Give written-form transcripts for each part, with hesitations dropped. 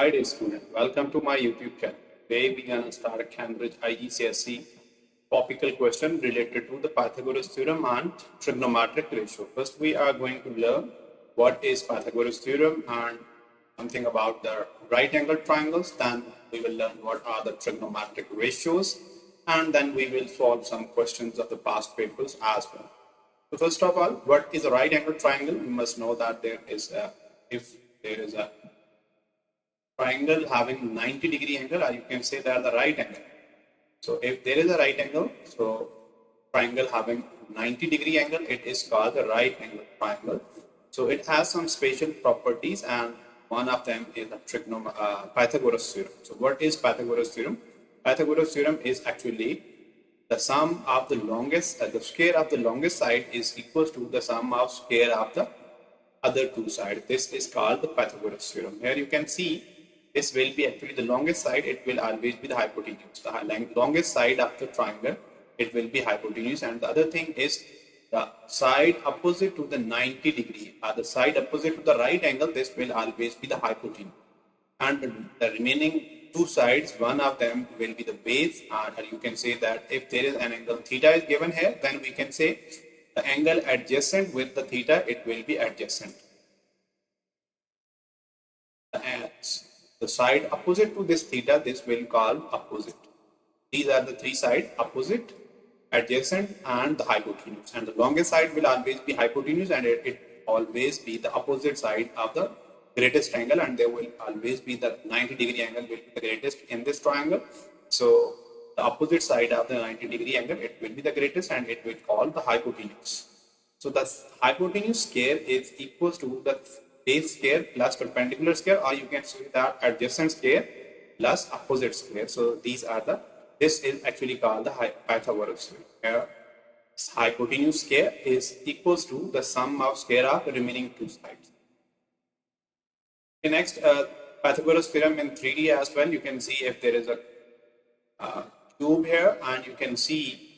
Hi dear student, welcome to my YouTube channel. Today we are going to start a Cambridge IGCSE topical question related to the Pythagoras theorem and trigonometric ratio. First we are going to learn what is Pythagoras theorem and something about the right angle triangles. Then we will learn what are the trigonometric ratios, and then we will solve some questions of the past papers as well. So first of all, what is a right angle triangle? You must know that if there is a triangle having 90-degree angle, or you can say that the right angle. So if there is a right angle, so triangle having 90-degree angle, it is called the right angle triangle. So it has some special properties, and one of them is the Pythagoras theorem. So what is Pythagoras theorem? Pythagoras theorem is actually the sum of the longest, the square of the longest side is equals to the sum of square of the other two sides. This is called the Pythagoras theorem. Here you can see this will be actually the longest side, it will always be the hypotenuse. The longest side of the triangle, it will be hypotenuse, and the other thing is the side opposite to the 90 degree, or the side opposite to the right angle, this will always be the hypotenuse. And the remaining two sides, one of them will be the base, or you can say that if there is an angle theta is given here, then we can say the angle adjacent with the theta, it will be adjacent. The side opposite to this theta, this will call opposite. These are the three sides: opposite, adjacent, and the hypotenuse. And the longest side will always be hypotenuse, and it always be the opposite side of the greatest angle, and there will always be the 90-degree angle will be the greatest in this triangle. So the opposite side of the 90-degree angle, it will be the greatest, and it will call the hypotenuse. So the hypotenuse square is equals to the base square plus perpendicular square, or you can say that adjacent square plus opposite square. So this is actually called the Pythagoras theorem. Hypotenuse square is equals to the sum of square of the remaining two sides. Okay, next, Pythagoras theorem in 3D as well. You can see if there is a cube here, and you can see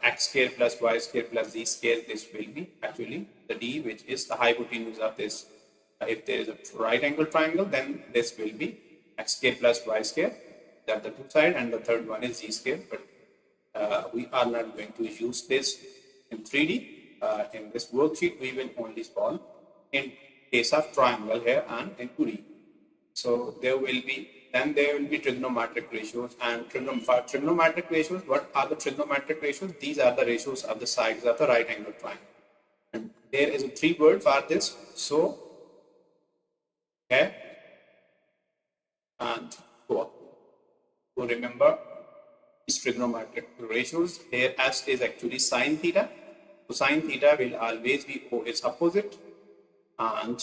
x square plus y square plus z square, this will be actually the d, which is the hypotenuse of this. If there is a right angle triangle, then this will be x square plus y square, that the two sides, and the third one is z square. But we are not going to use this in 3D. In this worksheet, we will only solve in case of triangle here and in 2D. So there will be trigonometric ratios, and for trigonometric ratios, what are the trigonometric ratios? These are the ratios of the sides of the right angle triangle. And there is a 3 word for this. So, okay, and so remember these trigonometric ratios. Here S is actually sine theta. So sine theta will always be O is opposite, and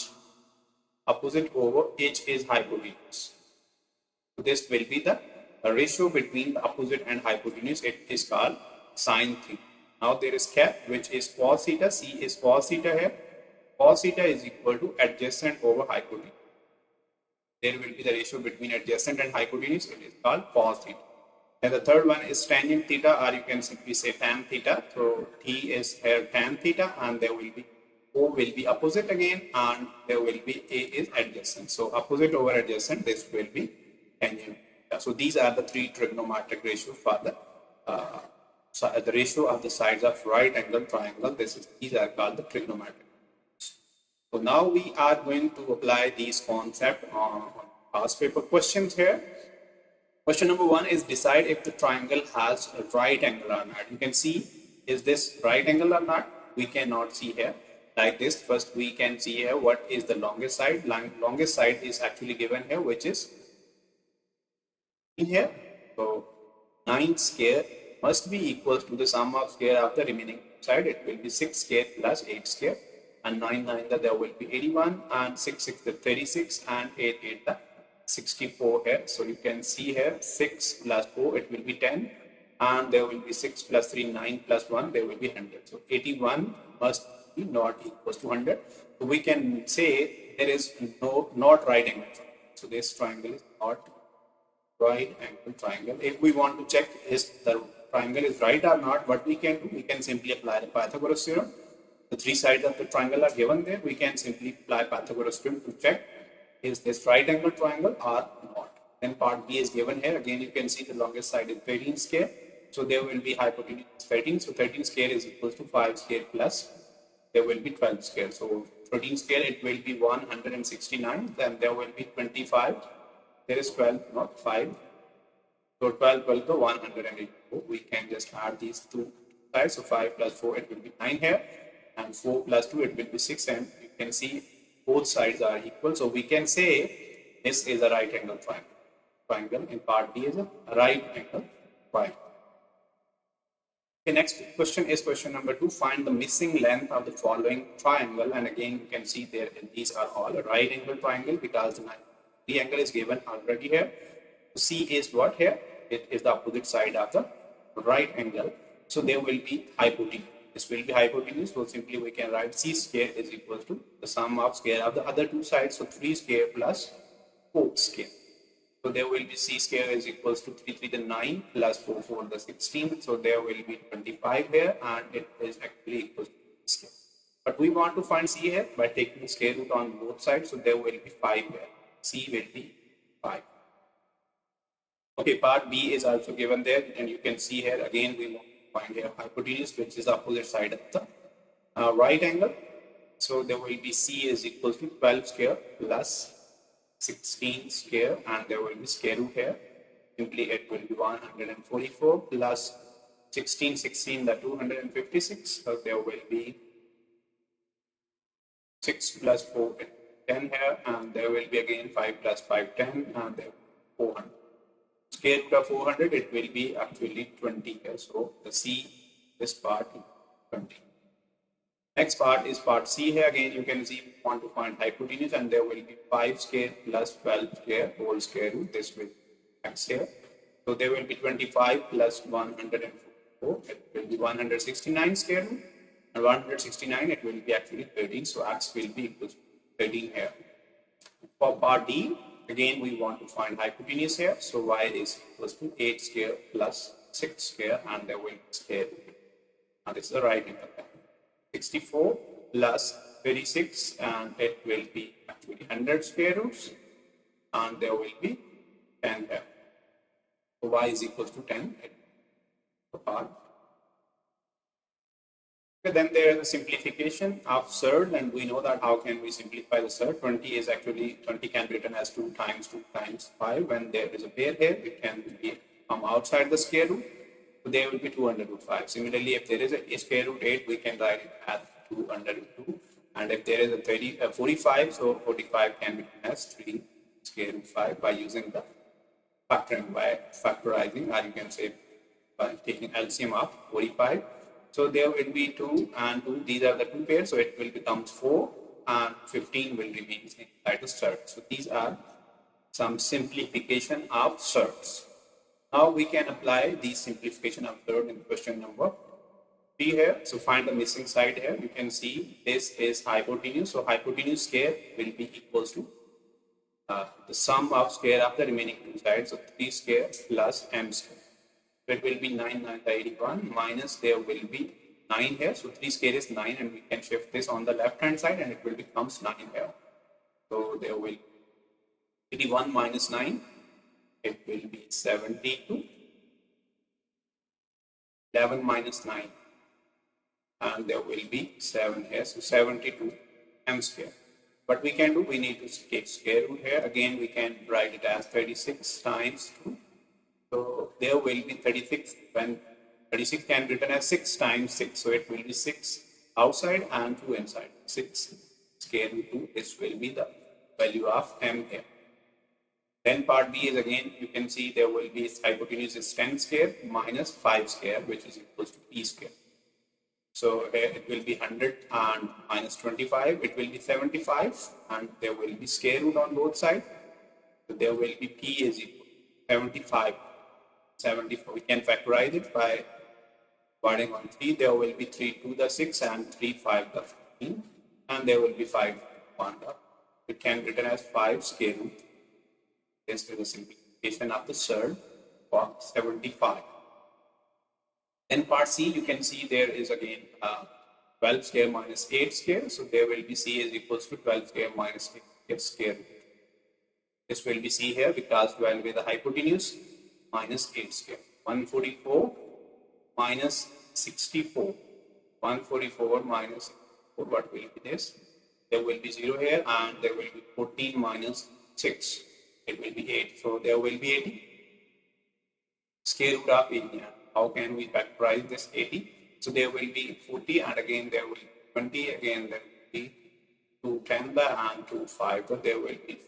opposite over H is hypotenuse. This will be the ratio between the opposite and hypotenuse. It is called sine theta. Now there is cap, which is cos theta. C is cos theta here. Cos theta is equal to adjacent over hypotenuse. There will be the ratio between adjacent and hypotenuse. It is called cos theta. And the third one is tangent theta, or you can simply say tan theta. So T is here tan theta, and there will be O will be opposite again, and there will be A is adjacent. So opposite over adjacent, this will be tangent. So these are the 3 trigonometric ratios for the ratio of the sides of right angle triangle. These are called the trigonometric. So now we are going to apply these concepts on past paper questions here. Question number 1 is decide if the triangle has a right angle or not. You can see, is this right angle or not? We cannot see here like this. First we can see here what is the longest side. Longest side is actually given here, which is in here. So 9 square must be equals to the sum of square of the remaining side. It will be 6 square plus 8 square, and 9 9 there will be 81, and 6 6 the 36, and 8 8 the 64 here. So you can see here 6 plus 4, it will be 10, and there will be 6 plus 3 9 plus 1, there will be 100. So 81 must be not equals to 100. So we can say there is not right angle triangle. So this triangle is not right angle triangle. If we want to check if the triangle is right or not, what we can do, we can simply apply the Pythagoras theorem. The 3 sides of the triangle are given there. We can simply apply Pythagoras theorem to check is this right angle triangle or not. Then part B is given here. Again, you can see the longest side is 13 square. So there will be hypotenuse 13. So 13 square is equals to 5 square plus there will be 12 square. So 13 square it will be 169. Then there will be 25. There is 12, not 5. So 12 will go 184. We can just add these two sides. So 5 plus 4 it will be 9 here. And 4 plus 2 it will be 6. And you can see both sides are equal. So we can say this is a right angle triangle. Triangle in part B is a right angle triangle. Okay, next question is question number 2. Find the missing length of the following triangle. And again, you can see there these are all a right angle triangle because the angle is given already here. C is what here? It is the opposite side of the right angle. So there will be hypotenuse. This will be hypotenuse. So simply we can write C square is equal to the sum of square of the other two sides. So 3 square plus 4 square. So there will be C square is equals to 3 3 the 9 plus 4 4 the 16. So there will be 25 here and it is actually equal to square. But we want to find C here by taking square root on both sides. So there will be 5 here. C will be 5. Okay, part B is also given there and you can see here again we want to find here hypotenuse which is the opposite side of the right angle. So there will be C is equal to 12 square plus 16 square and there will be square root here. Simply it will be 144 plus 16 the 256. So there will be 6 plus 4 10 here and there will be again 5 plus 5 10 and there 400. Square root of 400 it will be actually 20 here. So the C this part is 20. Next part is part C here. Again, you can see we want to find hypotenuse and there will be 5 square plus 12 square whole square root. This will be X here. So there will be 25 plus 104. It will be 169 square root. And 169 it will be actually 13. So X will be equal to 13 here. For part D, again we want to find hypotenuse here. So Y is equal to 8 square plus 6 square and there will be square root. And this is the right angle. 64 plus 36 and it will be actually 100 square roots and there will be 10 here. So Y is equal to 10 part. Okay, then there is a simplification of surd and we know that how can we simplify the surd. 20 is actually 20 can be written as 2 times 5. When there is a pair here it can be from outside the square root. So there will be 2 under root 5. Similarly, if there is a square root 8, we can write it as 2 under root 2. And if there is a 45, so 45 can be written as 3 square root 5 by using the factoring, by factorizing, or you can say by taking LCM of 45. So there will be 2 and 2. These are the two pairs. So it will become 4 and 15 will remain inside the surd. So these are some simplification of surds. Now we can apply the simplification of surd in question number 3 here. So find the missing side here. You can see this is hypotenuse. So hypotenuse square will be equals to the sum of square of the remaining two sides. So 3 square plus m square. So it will be 9 9 81 minus there will be 9 here. So 3 square is 9 and we can shift this on the left hand side and it will becomes 9 here. So there will be 81 minus 9. It will be 72. 11 minus 9. And there will be 7 here. So 72 m square. What we can do, we need to take square root here. Again, we can write it as 36 times 2. So there will be 36. When 36 can be written as 6 times 6. So it will be 6 outside and 2 inside. 6 square root 2. This will be the value of m here. Then part B is again, you can see there will be hypotenuse is 10 square minus 5 square, which is equals to p square. So it will be 100 and minus 25, it will be 75 and there will be square root on both sides. So there will be p is equal to 75. 74. We can factorize it by dividing on 3. There will be 3 to the 6 and 3 5 the 15 and there will be 5 1 the. It can be written as 5 square root. This is the simplification of the surd for 75. In part C, you can see there is again 12 square minus 8 square. So there will be C is equals to 12 square minus 8 square root. This will be C here because we will be the hypotenuse minus 8 square. 144 minus 64. 144 minus 64, what will be this? There will be 0 here and there will be 14 minus 6. It will be 8. So there will be 80. Square root of 80. How can we factorize this 80? So there will be 40 and again there will be 20. Again there will be 2 10 and 2 5. So there will be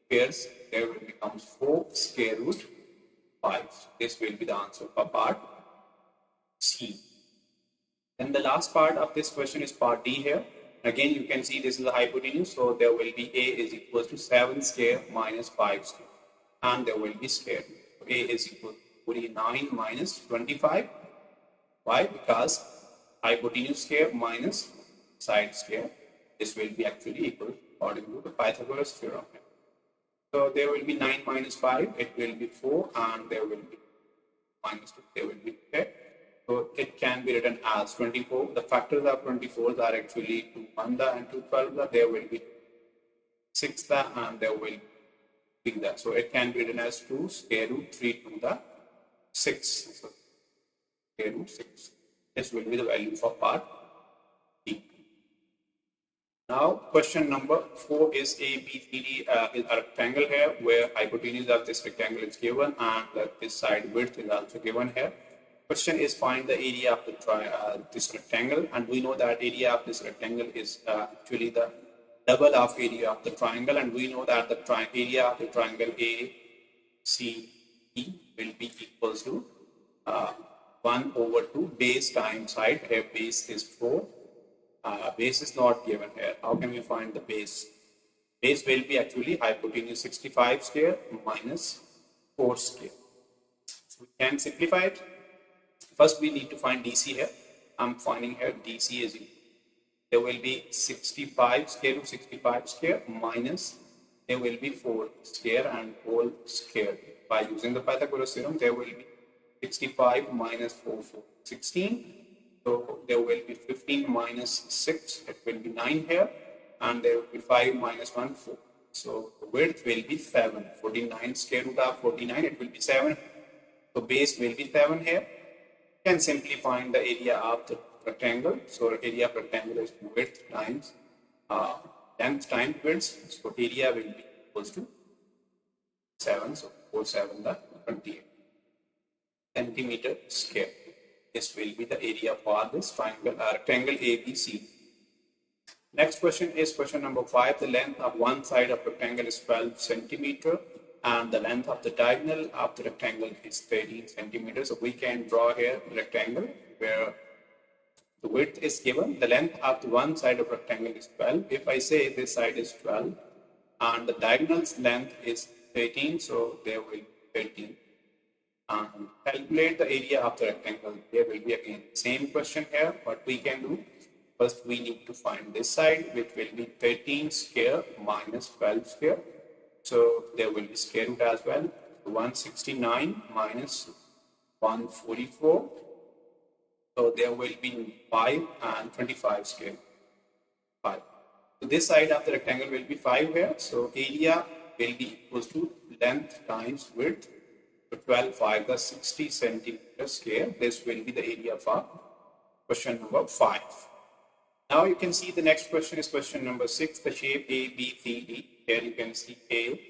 squares. There will become 4 square root 5. This will be the answer for part C. Then the last part of this question is part D here. Again, you can see this is the hypotenuse. So there will be A is equal to 7 square minus 5 square. And there will be square. So A is equal to 49 minus 25. Why? Because hypotenuse square minus side square. This will be actually equal according to the Pythagoras Theorem. So there will be 9 minus 5. It will be 4 and there will be minus 2. There will be 10. So it can be written as 24. The factors of 24 are actually 2 1 and 2 12. There will be 6 and there will be that. So it can be written as 2 square root 3 to the 6. So square root 6. This will be the value for part D. Now question number 4 is ABCD is a rectangle here where hypotenuse of this rectangle is given and this side width is also given here. Question is find the area of this rectangle, and we know that area of this rectangle is actually the double of area of the triangle, and we know that the area of the triangle ACE will be equals to 1 over 2 base times height. Here base is 4. Base is not given here. How can we find the base? Base will be actually hypotenuse 65 square minus 4 square. So we can simplify it. First, we need to find DC here. I'm finding here DC is equal. There will be 65 square root 65 square minus there will be 4 square and whole square. By using the Pythagoras theorem, there will be 65 minus 4 16. So there will be 15 minus 6. It will be 9 here, and there will be 5 minus 1 4. So the width will be 7. 49 square root of 49. It will be 7. So base will be 7 here. Can simply find the area of the rectangle. So area of rectangle is width times length times width. So area will be equals to 7. So 4 7 the 28 centimeter square. This will be the area for this triangle rectangle ABC. Next question is question number 5. The length of one side of rectangle is 12 centimeter. And the length of the diagonal of the rectangle is 13 centimeters. So we can draw here a rectangle where the width is given. The length of the one side of rectangle is 12. If I say this side is 12 and the diagonal's length is 13, so there will be 13. And calculate the area of the rectangle. There will be again same question here. What we can do? First, we need to find this side, which will be 13 square minus 12 square. So there will be square root as well. 169 minus 144. So there will be 5 and 25 square. 5. So this side of the rectangle will be 5 here. So area will be equals to length times width. So 12 5 the 60 centimeter square. This will be the area for question number 5. Now you can see the next question is question number 6. The shape A, B, C, D. Here you can see A,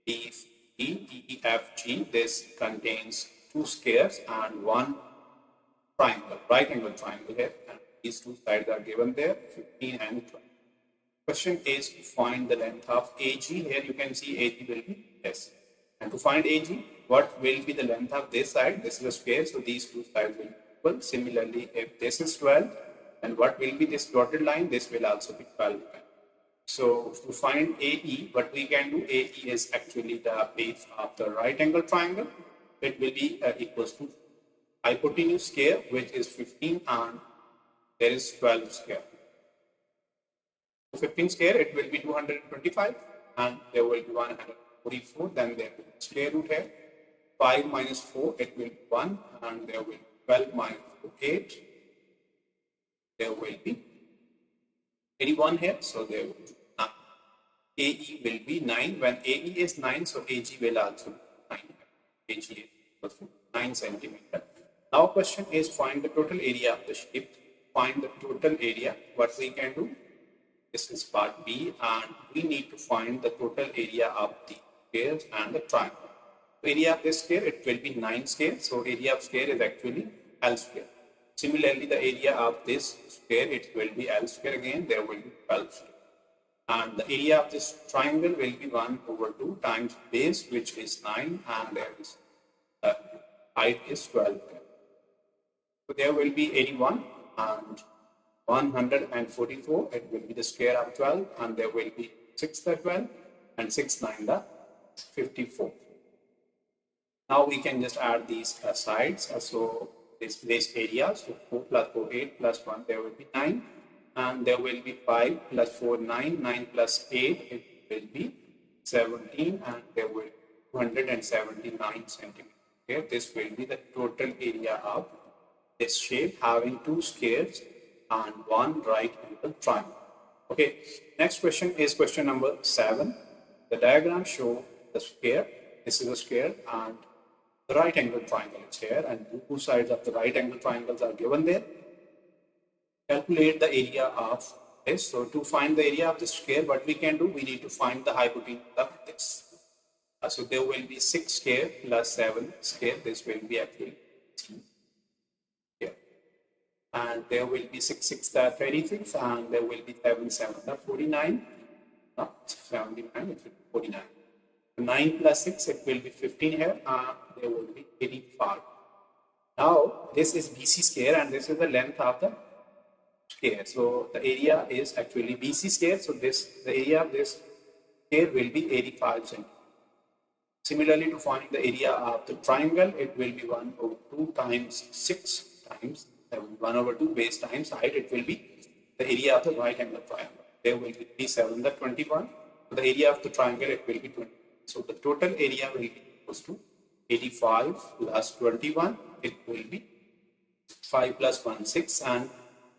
B, C, D, E, F, G. This contains 2 squares and 1 triangle, right angle triangle here. And these 2 sides are given there, 15 and 12. Question is to find the length of AG. Here you can see AG will be S. And to find AG, what will be the length of this side? This is a square, so these 2 sides will be equal. Similarly, if this is 12, and what will be this dotted line? This will also be 12. So to find AE, what we can do, AE is actually the base of the right angle triangle. It will be equals to hypotenuse square, which is 15, and there is 12 square. So 15 square, it will be 225, and there will be 144. Then there will be square root here. 5 minus 4, it will be 1, and there will be 12 minus 4, 8. There will be 81 here, so there will be 9. AE will be 9. When AE is 9, so AG will also be 9. AG is equal to 9 centimeter. Now question is find the total area of the shape. Find the total area. What we can do? This is part B, and we need to find the total area of the squares and the triangle. Area of this square, it will be 9 square. So area of square is actually L square. Similarly, the area of this square, it will be L square again. There will be 12 square. And the area of this triangle will be 1 over 2 times base, which is 9, and there is height is 12. So there will be 81 and 144. It will be the square of 12, and there will be 6 the 12 and 6 9 the 54. Now we can just add these sides. So this area, so 4 plus 4 8 plus 1, there will be 9. And there will be 5 plus 4, 9, 9 plus 8, it will be 17, and there will be 279 centimeters. Okay, this will be the total area of this shape having 2 squares and 1 right angle triangle. Okay, next question is question number 7. The diagram shows the square. This is a square, and the right angle triangle is here, and 2 sides of the right angle triangles are given there. Calculate the area of this. So to find the area of the square, what we can do, we need to find the hypotenuse of this. So there will be 6 square plus 7 square. This will be actually 18 here. And there will be 6 6 36, and there will be 7 7 49. No, 79, it will be 49. 9 plus 6, it will be 15 here, and there will be 85. Now this is BC square, and this is the length of the square. So the area is actually BC square. So the area of this square will be 85 centimeters. Similarly, to find the area of the triangle, it will be 1 over 2 times 6 times 7. 1 over 2 base times height. It will be the area of the right angle triangle. There will be 3 7 the 21. So the area of the triangle, it will be 20. So the total area will be equal to 85 plus 21. It will be 5 plus 1 6, and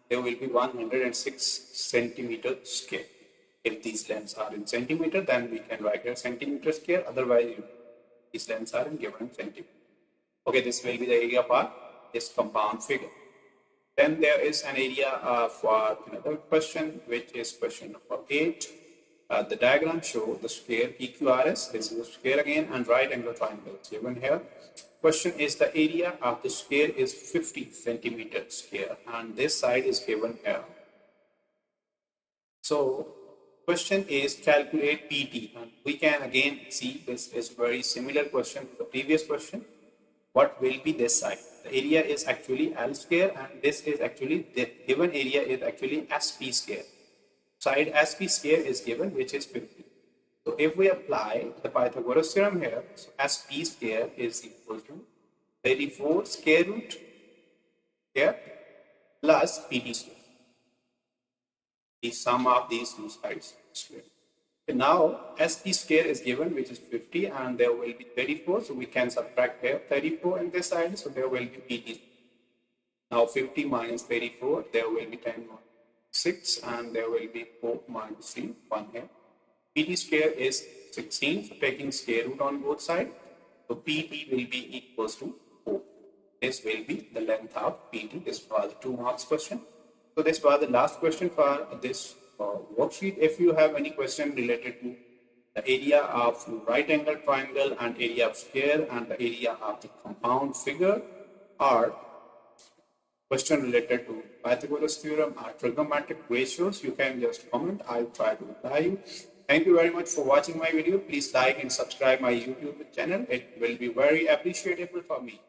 there will be 106 centimeter square. If these lengths are in centimeter, then we can write a centimeter square. Otherwise, these lengths are given centimeter. Okay, this will be the area for this compound figure. Then there is an area for another question, which is question number 8. The diagram shows the square EQRS. This is a square again, and right angle triangle is given here. Question is the area of the square is 50 centimeter square, and this side is given here. So question is calculate PT, and we can again see this is very similar question to the previous question. What will be this side? The area is actually L square, and this is actually the given area is actually SP square. Side SP square is given, which is 50. So if we apply the Pythagoras theorem here, so SP square is equal to 34 square root here plus PT square. The sum of these two sides square. Okay, now SP square is given, which is 50, and there will be 34. So we can subtract here 34 in this side. So there will be PT. Now 50 minus 34, there will be 10 minus 6, and there will be 4 minus 3, 1 here. PT square is 16, so taking square root on both sides. So PT will be equals to 4. This will be the length of PT. This was the 2 marks question. So this was the last question for this worksheet. If you have any question related to the area of right angle triangle and area of square and the area of the compound figure, or question related to Pythagoras theorem or trigonometric ratios, you can just comment. I'll try to reply you. Thank you very much for watching my video. Please like and subscribe my YouTube channel. It will be very appreciable for me.